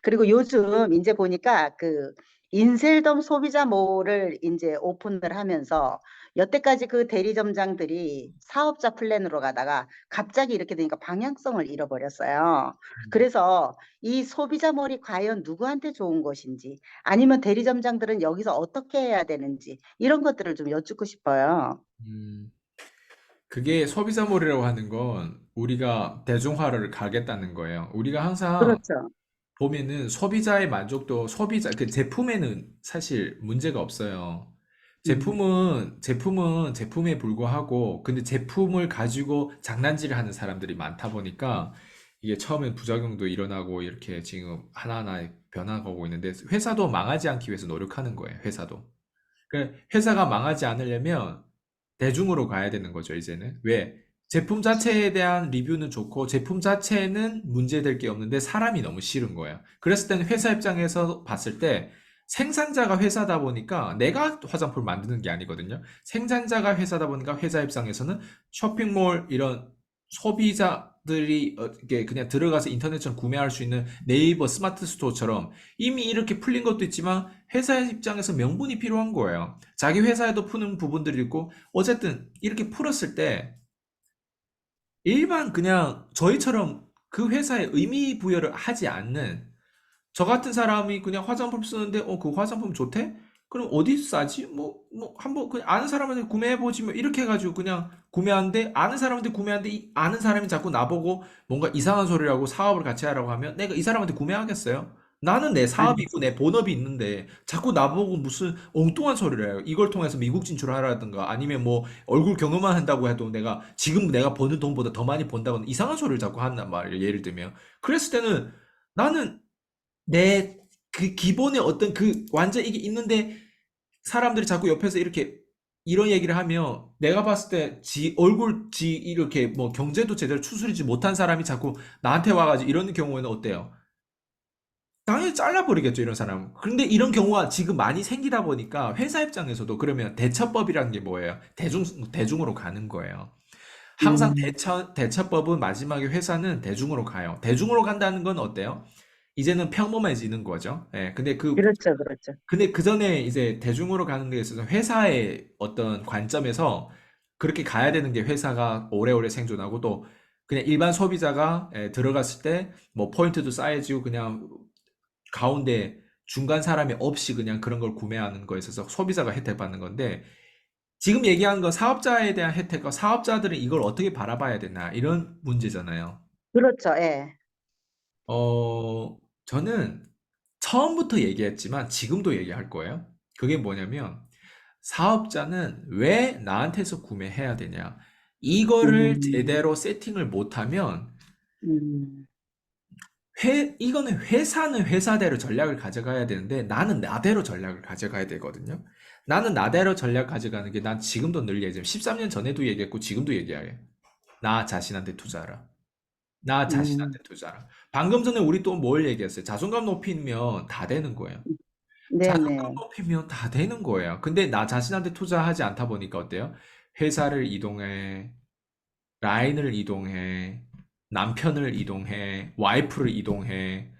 그리고 요즘 이제 보니까 그 인셀덤 소비자몰을 이제 오픈을 하면서 여태까지 그 대리점장들이 사업자 플랜으로 가다가 갑자기 이렇게 되니까 방향성을 잃어버렸어요. 그래서 이 소비자몰이 과연 누구한테 좋은 것인지 아니면 대리점장들은 여기서 어떻게 해야 되는지 이런 것들을 좀 여쭙고 싶어요. 음, 그게 소비자몰이라고 하는 건 우리가 대중화를 가겠다는 거예요. 우리가 항상 그렇죠. 보면은 소비자의 만족도, 그 제품에는 사실 문제가 없어요. 음, 제품은 제품에 불과하고, 근데 제품을 가지고 장난질을 하는 사람들이 많다 보니까 이게 처음엔 부작용도 일어나고 이렇게 지금 하나하나 변화가고 있는데 회사도 망하지 않기 위해서 노력하는 거예요, 회사도. 그러니까 회사가 망하지 않으려면 대중으로 가야 되는 거죠, 이제는. 왜? 제품 자체에 대한 리뷰는 좋고, 제품 자체는 문제될 게 없는데, 사람이 너무 싫은 거예요. 그랬을 때는 회사 입장에서 봤을 때, 생산자가 회사다 보니까, 내가 화장품을 만드는 게 아니거든요. 생산자가 회사다 보니까, 회사 입장에서는 쇼핑몰, 이런 소비자들이 이게 그냥 들어가서 인터넷처럼 구매할 수 있는 네이버 스마트 스토어처럼 이미 이렇게 풀린 것도 있지만, 회사 입장에서 명분이 필요한 거예요. 자기 회사에도 푸는 부분들이 있고, 어쨌든 이렇게 풀었을 때 일반 그냥 저희처럼 그 회사에 의미 부여를 하지 않는 저 같은 사람이 그냥 화장품 쓰는데 그 화장품 좋대? 그럼 어디 싸지? 한번 그냥 아는 사람한테 구매해보지 뭐 이렇게 해가지고 그냥 구매하는데 아는 사람한테 구매하는데 이 아는 사람이 자꾸 나보고 뭔가 이상한 소리를 하고 사업을 같이 하라고 하면 내가 이 사람한테 구매하겠어요? 나는 내 사업이 있고 내 본업이 있는데 자꾸 나보고 무슨 엉뚱한 소리를 해요. 이걸 통해서 미국 진출하라든가 아니면 뭐 얼굴 경험만 한다고 해도 내가 지금 내가 버는 돈보다 더 많이 번다거나 이상한 소리를 자꾸 한단 말이에요. 예를 들면. 그랬을 때는 나는 내 그 기본의 어떤 그 완전 이게 있는데 사람들이 자꾸 옆에서 이렇게 이런 얘기를 하면 내가 봤을 때 지 이렇게 뭐 경제도 제대로 추스리지 못한 사람이 자꾸 나한테 와가지고 이런 경우에는 어때요? 당연히 잘라버리겠죠, 이런 사람. 그런데 이런 경우가 지금 많이 생기다 보니까 회사 입장에서도 그러면 대처법이라는 게 뭐예요? 대중으로 가는 거예요. 항상 음, 대처법은 마지막에 회사는 대중으로 가요. 대중으로 간다는 건 어때요? 이제는 평범해지는 거죠. 예, 그렇죠, 그렇죠. 근데 그 전에 이제 대중으로 가는 데 있어서 회사의 어떤 관점에서 그렇게 가야 되는 게 회사가 오래오래 생존하고 또 그냥 일반 소비자가 들어갔을 때 뭐 포인트도 쌓여지고 그냥 가운데 중간 사람이 없이 그냥 그런 걸 구매하는 거에 있어서 소비자가 혜택 받는 건데 지금 얘기하는 건 사업자에 대한 혜택과 사업자들은 이걸 어떻게 바라봐야 되나 이런 문제잖아요. 그렇죠, 예. 저는 처음부터 얘기했지만 지금도 얘기할 거예요. 그게 뭐냐면 사업자는 왜 나한테서 구매해야 되냐? 이거를 음, 제대로 세팅을 못하면 음, 이거는 회사는 회사대로 전략을 가져가야 되는데 나는 나대로 전략을 가져가야 되거든요. 나는 나대로 전략 가져가는 게 난 지금도 늘 얘기해. 13년 전에도 얘기했고 지금도 얘기해요. 나 자신한테 투자하라. 나 음, 자신한테 투자하라. 방금 전에 우리 또 뭘 얘기했어요? 자존감 높이면 다 되는 거예요. 자존감 네네. 높이면 다 되는 거예요. 근데 나 자신한테 투자하지 않다 보니까 어때요? 회사를 이동해, 라인을 이동해, 남편을 이동해, 와이프를 이동해,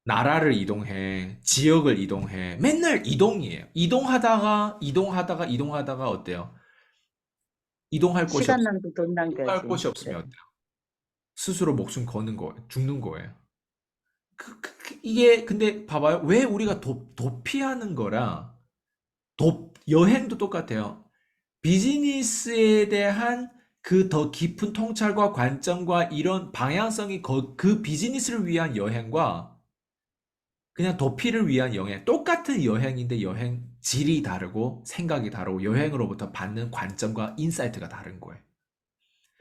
나라를 이동해, 지역을 이동해. 맨날 이동이에요. 이동하다가 어때요? 이동할 곳이 시간 없어. 낭비, 돈 이동할 낭비하지. 곳이 없으면 그래. 어때요? 스스로 목숨 거는 거예요. 죽는 거예요. 이게 근데 봐봐요. 왜 우리가 도피하는 거랑 여행도 똑같아요. 비즈니스에 대한 그 더 깊은 통찰과 관점과 이런 방향성이 그 비즈니스를 위한 여행과 그냥 도피를 위한 여행, 똑같은 여행인데 여행 질이 다르고 생각이 다르고 여행으로부터 받는 관점과 인사이트가 다른 거예요.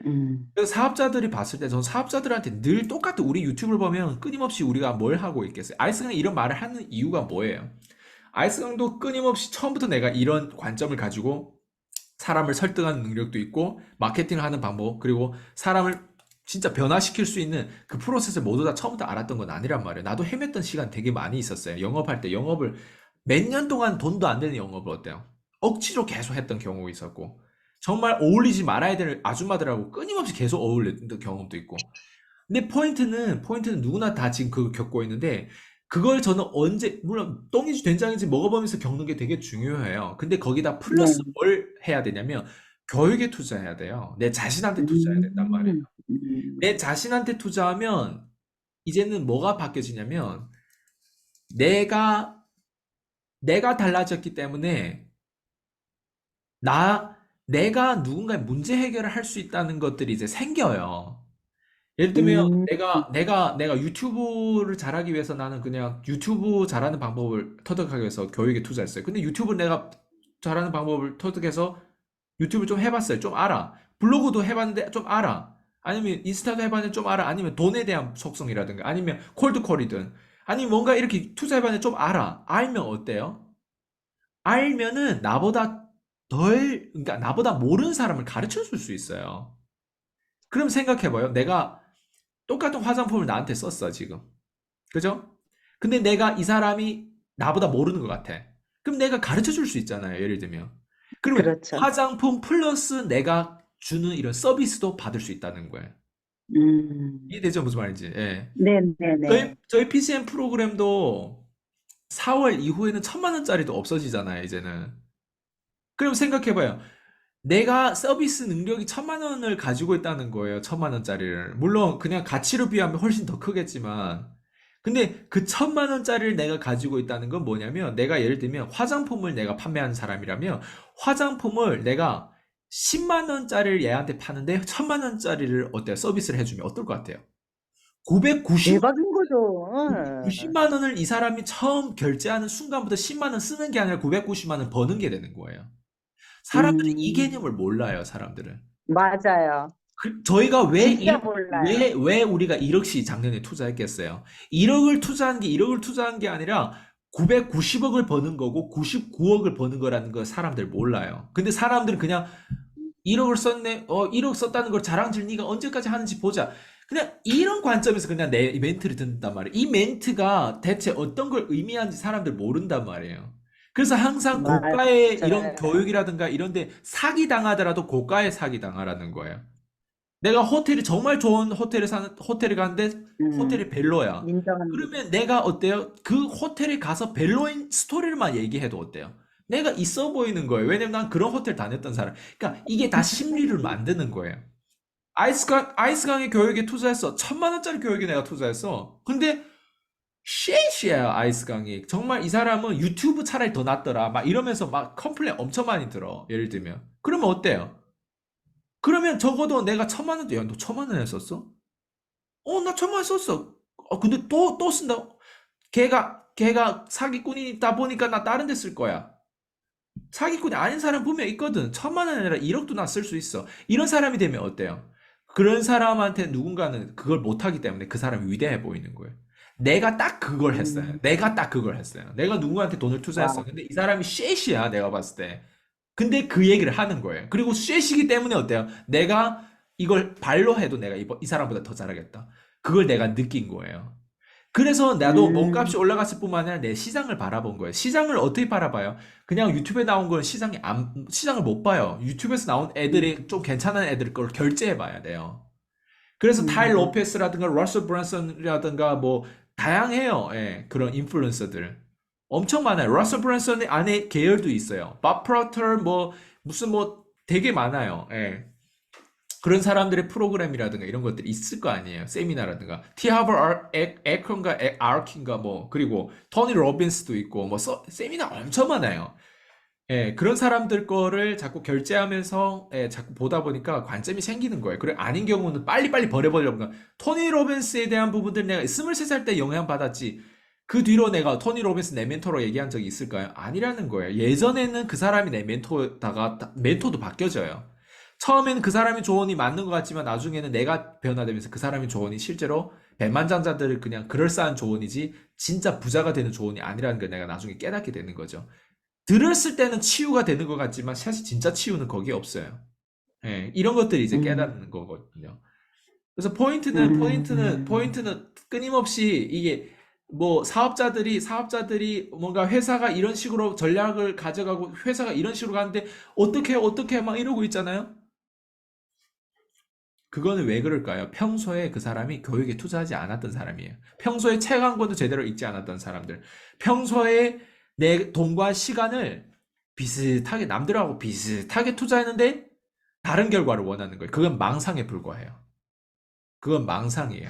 음, 그래서 사업자들이 봤을 때, 전 사업자들한테 늘 똑같은 우리 유튜브를 보면 끊임없이 우리가 뭘 하고 있겠어요? 아이스강이 이런 말을 하는 이유가 뭐예요? 아이스강도 끊임없이 처음부터 내가 이런 관점을 가지고 사람을 설득하는 능력도 있고, 마케팅을 하는 방법, 그리고 사람을 진짜 변화시킬 수 있는 그 프로세스를 모두 다 처음부터 알았던 건 아니란 말이에요. 나도 헤맸던 시간 되게 많이 있었어요. 영업할 때 영업을 몇 년 동안 돈도 안 되는 영업을 어때요? 억지로 계속 했던 경우가 있었고, 정말 어울리지 말아야 될 아줌마들하고 끊임없이 계속 어울렸던 경험도 있고. 근데 포인트는 누구나 다 지금 그걸 겪고 있는데, 그걸 저는 언제, 물론 똥인지 된장인지 먹어보면서 겪는 게 되게 중요해요. 근데 거기다 플러스 네. 뭘 해야 되냐면 교육에 투자해야 돼요. 내 자신한테 투자해야 된단 말이에요. 음, 내 음, 자신한테 투자하면 이제는 뭐가 바뀌어지냐면 내가 달라졌기 때문에 나 내가 누군가의 문제 해결을 할 수 있다는 것들이 이제 생겨요. 예를 들면 음, 내가 유튜브를 잘하기 위해서 나는 그냥 유튜브 잘하는 방법을 터득하기 위해서 교육에 투자했어요. 근데 유튜브 내가 잘하는 방법을 터득해서 유튜브 좀 해봤어요. 좀 알아. 블로그도 해봤는데 좀 알아. 아니면 인스타도 해봤는데 좀 알아. 아니면 돈에 대한 속성이라든가 아니면 콜드콜이든 아니면 뭔가 이렇게 투자해봤는데 좀 알아. 알면 어때요? 알면은 그러니까 나보다 모르는 사람을 가르쳐 줄 수 있어요. 그럼 생각해봐요. 내가 똑같은 화장품을 나한테 썼어, 지금. 그죠? 근데 내가 이 사람이 나보다 모르는 것 같아. 그럼 내가 가르쳐 줄 수 있잖아요, 예를 들면. 그러면 그렇죠. 화장품 플러스 내가 주는 이런 서비스도 받을 수 있다는 거예요. 음, 이해되죠? 무슨 말인지. 예. 네네네. 저희 PCM 프로그램도 4월 이후에는 1,000만 원짜리도 없어지잖아요, 이제는. 그럼 생각해봐요. 내가 서비스 능력이 1,000만 원을 가지고 있다는 거예요. 1,000만 원짜리를. 물론 그냥 가치로 비하면 훨씬 더 크겠지만. 근데 그 1,000만 원짜리를 내가 가지고 있다는 건 뭐냐면 내가 예를 들면 화장품을 내가 판매하는 사람이라면 화장품을 내가 10만 원짜리를 얘한테 파는데 1,000만 원짜리를 어때요? 서비스를 해주면 어떨 것 같아요? 990만 대박인 거죠. 응. 90만 원을 이 사람이 처음 결제하는 순간부터 10만 원 쓰는 게 아니라 990만 원 버는 게 되는 거예요. 사람들이 이 개념을 음, 몰라요, 사람들은. 맞아요. 저희가 진짜 몰라요. 왜 우리가 1억씩 작년에 투자했겠어요? 1억을 투자한 게 아니라 990억을 버는 거고 99억을 버는 거라는 걸 사람들 몰라요. 근데 사람들은 그냥 1억을 썼네, 1억 썼다는 걸 자랑질 네가 언제까지 하는지 보자. 그냥 이런 관점에서 그냥 내 멘트를 듣는단 말이에요. 이 멘트가 대체 어떤 걸 의미하는지 사람들 모른단 말이에요. 그래서 항상 고가의 이런 맞아요. 교육이라든가 이런 데 사기 당하더라도 고가의 사기 당하라는 거예요. 내가 호텔이 정말 좋은 호텔에 갔는데 호텔이 별로야. 인정합니다. 그러면 내가 어때요? 그 호텔에 가서 별로인 스토리를만 얘기해도 어때요? 내가 있어 보이는 거예요. 왜냐면 난 그런 호텔 다녔던 사람. 그러니까 이게 다 심리를 만드는 거예요. 아이스강의 교육에 투자했어. 1,000만 원짜리 교육에 내가 투자했어. 근데 쉐이쉐야 아이스강이. 정말 이 사람은 유튜브 차라리 더 낫더라. 막 이러면서 막 컴플레인 엄청 많이 들어. 예를 들면. 그러면 어때요? 그러면 적어도 내가 1,000만 원도, 야, 너 1,000만 원 했었어? 나 1,000만 원 썼어. 근데 또 쓴다. 걔가 사기꾼이다 보니까 나 다른 데 쓸 거야. 사기꾼이 아닌 사람 분명 있거든. 1,000만 원 아니라 1억도 나 쓸 수 있어. 이런 사람이 되면 어때요? 그런 사람한테 누군가는 그걸 못하기 때문에 그 사람이 위대해 보이는 거예요. 내가 딱 그걸 했어요. 음, 내가 딱 그걸 했어요. 내가 누구한테 돈을 투자했어. 와, 근데 이 사람이 쉐이시야, 내가 봤을 때. 근데 그 얘기를 하는 거예요. 그리고 쉐시기 때문에 어때요? 내가 이걸 발로 해도 내가 이 사람보다 더 잘하겠다. 그걸 내가 느낀 거예요. 그래서 나도 몸값이 음, 올라갔을 뿐만 아니라 내 시장을 바라본 거예요. 시장을 어떻게 바라봐요? 그냥 유튜브에 나온 건 시장을 못 봐요. 유튜브에서 나온 애들이 좀 괜찮은 애들 걸 결제해 봐야 돼요. 그래서 타일 음, 로페스라든가 러셀 브랜슨이라든가 뭐 다양해요. 예, 그런 인플루언서들. 엄청 많아요. 러셀 브랜슨 안에 계열도 있어요. 밥 프로터 뭐 무슨 뭐 되게 많아요. 예. 그런 사람들의 프로그램이라든가 이런 것들이 있을 거 아니에요. 세미나라든가. 티하버 에컨가 아르킨가 뭐 그리고 토니 로빈스도 있고 뭐 세미나 엄청 많아요. 예, 그런 사람들 거를 자꾸 결제하면서 예, 자꾸 보다 보니까 관점이 생기는 거예요. 그래 아닌 경우는 빨리빨리 버려버리려고. 토니 로빈스에 대한 부분들 내가 23살 때 영향받았지. 그 뒤로 내가 토니 로빈스 내 멘토로 얘기한 적이 있을까요? 아니라는 거예요. 예전에는 그 사람이 내 멘토다가 멘토도 바뀌어져요. 처음에는 그 사람의 조언이 맞는 것 같지만 나중에는 내가 변화되면서 그 사람의 조언이 실제로 백만장자들을 그냥 그럴싸한 조언이지 진짜 부자가 되는 조언이 아니라는 걸 내가 나중에 깨닫게 되는 거죠. 들었을 때는 치유가 되는 것 같지만 사실 진짜 치유는 거기에 없어요. 예, 이런 것들이 이제 음, 깨닫는 거거든요. 그래서 음, 포인트는 끊임없이 이게 뭐 사업자들이 뭔가 회사가 이런 식으로 전략을 가져가고 회사가 이런 식으로 가는데 어떻게 막 이러고 있잖아요. 그거는 왜 그럴까요? 평소에 그 사람이 교육에 투자하지 않았던 사람이에요. 평소에 책 한 권도 제대로 읽지 않았던 사람들. 평소에 내 돈과 시간을 비슷하게, 남들하고 비슷하게 투자했는데 다른 결과를 원하는 거예요. 그건 망상에 불과해요. 그건 망상이에요.